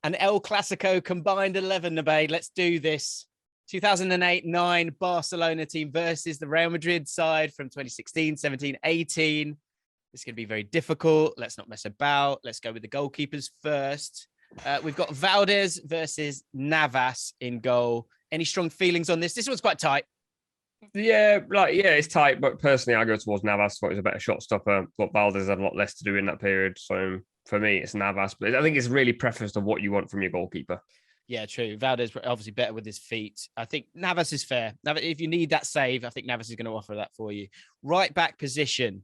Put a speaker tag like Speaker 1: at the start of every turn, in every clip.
Speaker 1: An El Clasico combined 11, Nabe. Let's do this. 2008-9 Barcelona team versus the Real Madrid side from 2016, 17, 18. It's going to be very difficult. Let's not mess about. Let's go with the goalkeepers first. We've got Valdes versus Navas in goal. Any strong feelings on this? This one's quite tight.
Speaker 2: Yeah, it's tight, but personally, I go towards Navas. Thought he was a better shot stopper, but Valdes had a lot less to do in that period. So for me, it's Navas. But I think it's really preference to what you want from your goalkeeper.
Speaker 1: Yeah, true. Valdes obviously better with his feet. I think Navas is fair. If you need that save, I think Navas is going to offer that for you. Right back position.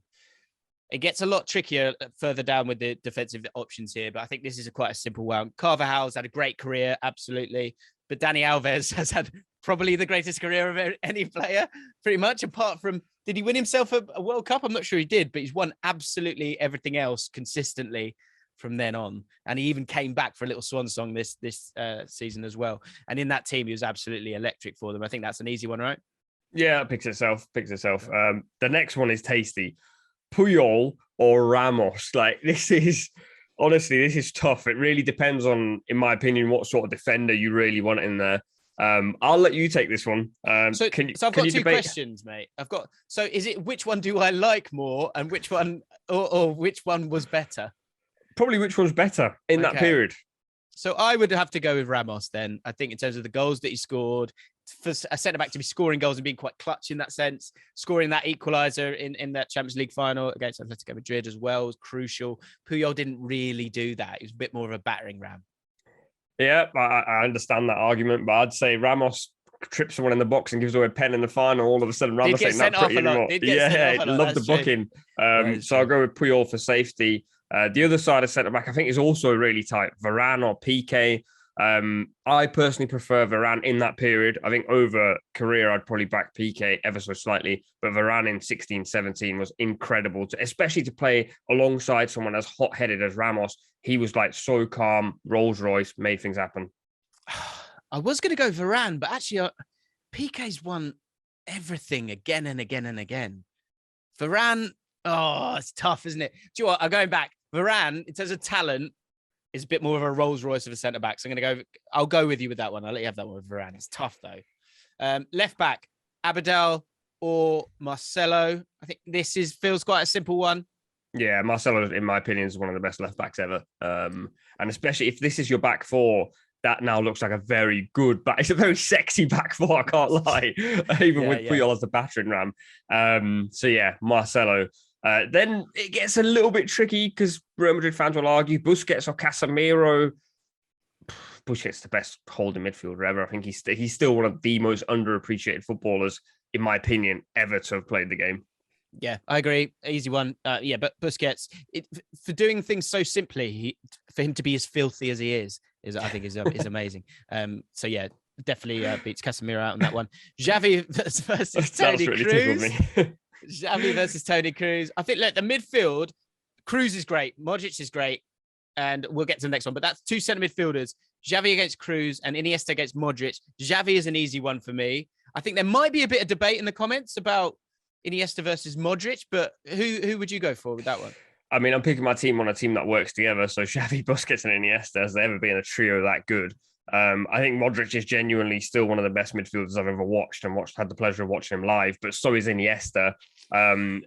Speaker 1: It gets a lot trickier further down with the defensive options here, but I think this is quite a simple one. Carvajal's had a great career, absolutely. But Dani Alves has had probably the greatest career of any player, pretty much, apart from, did he win himself a World Cup? I'm not sure he did, but he's won absolutely everything else consistently from then on. And he even came back for a little swan song this season as well. And in that team, he was absolutely electric for them. I think that's an easy one, right?
Speaker 2: Yeah, it picks itself. The next one is tasty. Puyol or Ramos. This is tough. It really depends on, in my opinion, what sort of defender you really want in there. I'll let you take this one.
Speaker 1: So I've got two questions, mate. So is it which one do I like more and which one or which one was better?
Speaker 2: Probably which one's better in that period.
Speaker 1: So I would have to go with Ramos then. I think in terms of the goals that he scored, for a centre-back to be scoring goals and being quite clutch in that sense, scoring that equaliser in that Champions League final against Atletico Madrid as well was crucial. Puyol didn't really do that. He was a bit more of a battering ram.
Speaker 2: Yeah, I understand that argument, but I'd say Ramos trips someone in the box and gives away a pen in the final. All of a sudden, Ramos ain't that pretty anymore. Love the booking. So I'll go with Puyol for safety. The other side of centre-back, I think, is also really tight. Varane or Pique. I personally prefer Varane in that period. I think over career, I'd probably back Pique ever so slightly. But Varane in 16-17 was incredible, especially to play alongside someone as hot-headed as Ramos. He was so calm, Rolls Royce, made things happen.
Speaker 1: I was going to go Varane, but actually, Pique's won everything again and again and again. Varane, it's tough, isn't it? Do you know what? I'm going back. Varane, in terms of talent, is a bit more of a Rolls Royce of a centre back. So I'll go with you with that one. I'll let you have that one with Varane. It's tough though. Left back, Abidal or Marcelo. I think this feels quite a simple one.
Speaker 2: Yeah, Marcelo, in my opinion, is one of the best left backs ever. And especially if this is your back four, that now looks like a very good back. It's a very sexy back four, I can't lie. Even with Puyol as the battering ram. So yeah, Marcelo. Then it gets a little bit tricky because Real Madrid fans will argue Busquets or Casemiro. Busquets the best holding midfielder ever. I think he's still one of the most underappreciated footballers, in my opinion, ever to have played the game.
Speaker 1: Yeah, I agree. Easy one. But Busquets, for doing things so simply, for him to be as filthy as he is I think is amazing. So yeah, definitely beats Casemiro out on that one. Xavi versus Toni Kroos. Xavi versus Toni Kroos. I think, the midfield, Kroos is great. Modric is great. And we'll get to the next one. But that's two centre midfielders. Xavi against Kroos and Iniesta against Modric. Xavi is an easy one for me. I think there might be a bit of debate in the comments about Iniesta versus Modric, but who would you go for with that one?
Speaker 2: I mean, I'm picking my team on a team that works together. So Xavi, Busquets, and Iniesta, has there ever been a trio that good? I think Modric is genuinely still one of the best midfielders I've ever watched had the pleasure of watching him live, but so is Iniesta.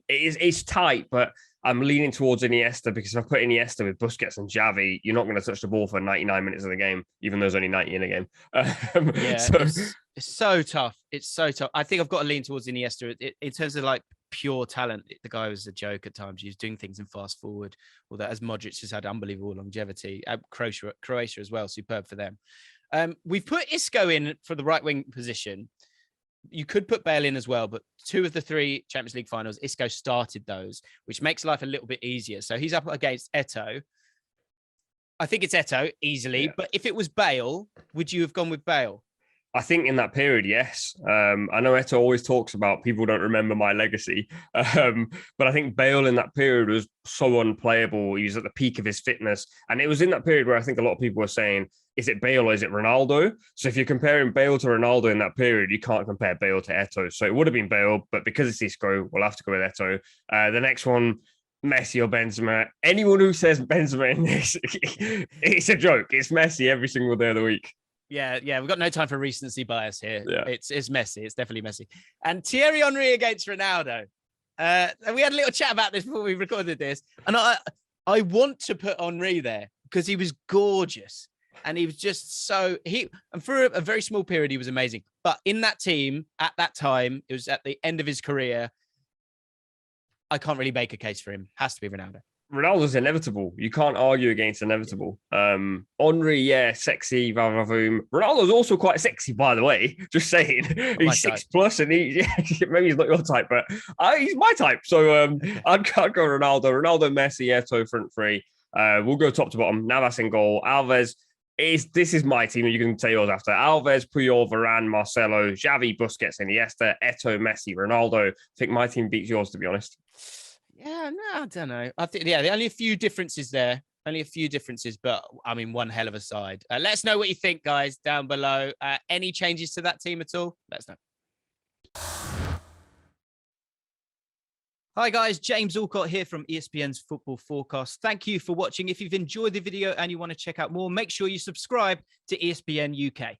Speaker 2: It's tight, but I'm leaning towards Iniesta because if I put Iniesta with Busquets and Xavi, you're not going to touch the ball for 99 minutes of the game, even though there's only 90 in a game.
Speaker 1: It's so tough. It's so tough. I think I've got to lean towards Iniesta in terms of pure talent. The guy was a joke at times. He was doing things in fast forward. All that, as Modric has had unbelievable longevity. Croatia as well, superb for them. We've put Isco in for the right wing position. You could put Bale in as well, but 2 of the 3 Champions League finals, Isco started those, which makes life a little bit easier. So he's up against Eto'o. I think it's Eto'o easily, but if it was Bale, would you have gone with Bale?
Speaker 2: I think in that period, yes. I know Eto'o always talks about people don't remember my legacy, but I think Bale in that period was so unplayable. He was at the peak of his fitness. And it was in that period where I think a lot of people were saying, is it Bale or is it Ronaldo? So if you're comparing Bale to Ronaldo in that period, you can't compare Bale to Eto'o. So it would have been Bale, but because it's Isco, we'll have to go with Eto'o. The next one, Messi or Benzema. Anyone who says Benzema in this, it's a joke. It's Messi every single day of the week.
Speaker 1: Yeah. We've got no time for recency bias here.
Speaker 2: Yeah.
Speaker 1: It's Messi. It's definitely Messi. And Thierry Henry against Ronaldo. We had a little chat about this before we recorded this. And I want to put Henry there because he was gorgeous. And he was just and for a very small period, he was amazing. But in that team, at that time, it was at the end of his career. I can't really make a case for him. Has to be Ronaldo.
Speaker 2: Ronaldo's inevitable. You can't argue against inevitable. Henry, yeah, sexy, Ronaldo's also quite sexy, by the way. Just saying. He's 6+ and maybe he's not your type, but he's my type. So I'd go Ronaldo, Messi, Eto'o front three. We'll go top to bottom. Navas in goal. Alves. This is my team. You can say yours after. Alves, Puyol, Varane, Marcelo, Xavi, Busquets, Iniesta, Eto'o, Messi, Ronaldo. I think my team beats yours, to be honest.
Speaker 1: Yeah, no, I don't know. I think, there are only a few differences there. Only a few differences, but I mean, one hell of a side. Let us know what you think, guys, down below. Any changes to that team at all? Let us know. Hi guys, James Alcott here from ESPN's Football Forecast. Thank you for watching. If you've enjoyed the video and you want to check out more, make sure you subscribe to ESPN UK.